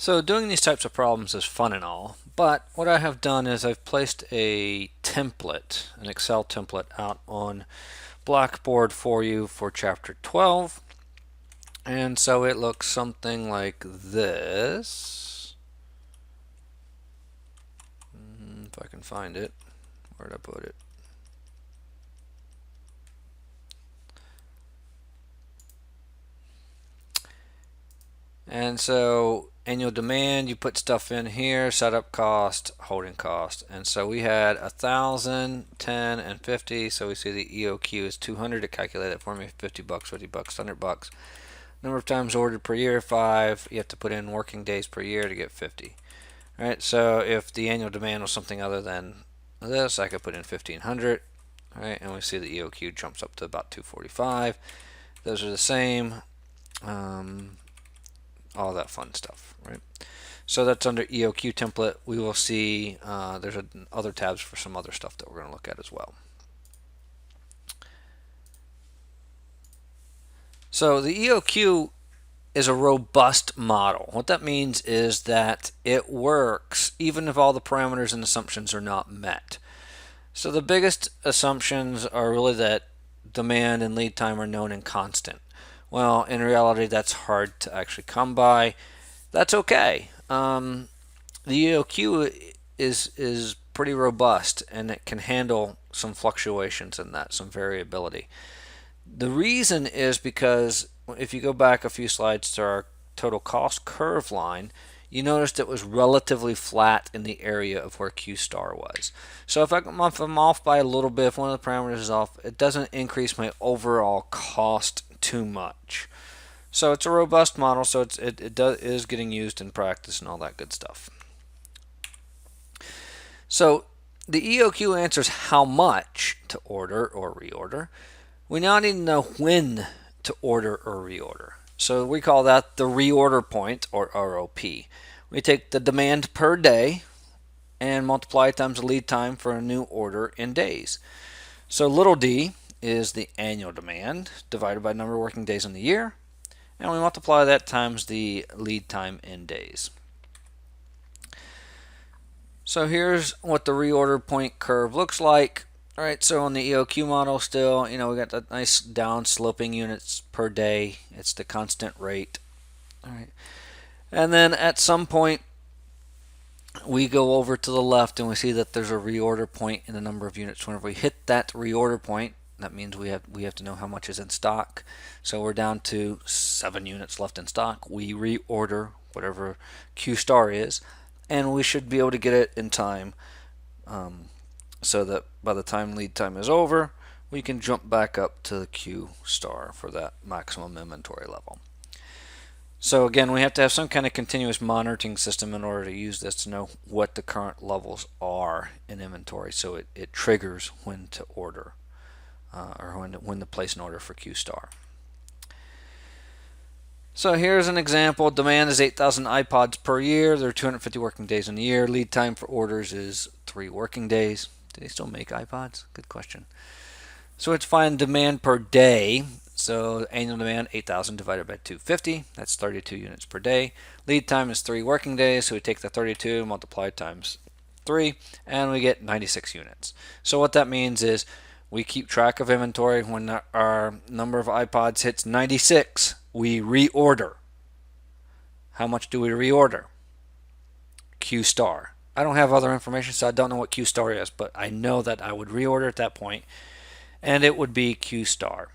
So doing these types of problems is fun and all, but what I have done is I've placed a template, an Excel template, out on Blackboard for you for chapter 12. And so it looks something like this. If I can find it. Where'd I put it? And so annual demand, you put stuff in here, setup cost, holding cost. And so we had 1,000, 10, and 50. So we see the EOQ is 200 to calculate it for me. 50 bucks, 50 bucks, 100 bucks. Number of times ordered per year, 5. You have to put in working days per year to get 50. All right, so if the annual demand was something other than this, I could put in 1,500. All right, and we see the EOQ jumps up to about 245. Those are the same. All that fun stuff, right? So that's under EOQ template. We will see there's other tabs for some other stuff that we're going to look at as well. So the EOQ is a robust model. What that means is that it works even if all the parameters and assumptions are not met. So the biggest assumptions are really that demand and lead time are known and constant. Well, in reality, that's hard to actually come by. That's okay. The EOQ is pretty robust, and it can handle some fluctuations in that, some variability. The reason is because if you go back a few slides to our total cost curve line, you noticed it was relatively flat in the area of where Q star was. So if I'm off by a little bit, if one of the parameters is off, it doesn't increase my overall cost too much. So it's a robust model, so it is getting used in practice and all that good stuff. So the EOQ answers how much to order or reorder. We now need to know when to order or reorder. So we call that the reorder point, or ROP. We take the demand per day and multiply it times the lead time for a new order in days. So little d is the annual demand divided by number of working days in the year, and we multiply that times the lead time in days. So here's what the reorder point curve looks like. All right, so on the EOQ model still, we got that nice down sloping units per day. It's the constant rate. All right. And then at some point, we go over to the left and we see that there's a reorder point in the number of units. Whenever we hit that reorder point, that means we have to know how much is in stock. So we're down to 7 units left in stock. We reorder whatever Q star is, and we should be able to get it in time, so that by the time lead time is over, we can jump back up to the Q star for that maximum inventory level. So again, we have to have some kind of continuous monitoring system in order to use this to know what the current levels are in inventory, so it triggers when to order, or when to place an order for Q star. So here's an example. Demand is 8,000 iPods per year. There are 250 working days in a year. Lead time for orders is 3 working days. Do they still make iPods? Good question. So let's find demand per day. So annual demand, 8,000 divided by 250. That's 32 units per day. Lead time is 3 working days. So we take the 32, multiply times 3, and we get 96 units. So what that means is we keep track of inventory. When our number of iPods hits 96, we reorder. How much do we reorder? Q star. I don't have other information, so I don't know what Q star is, but I know that I would reorder at that point, and it would be Q star.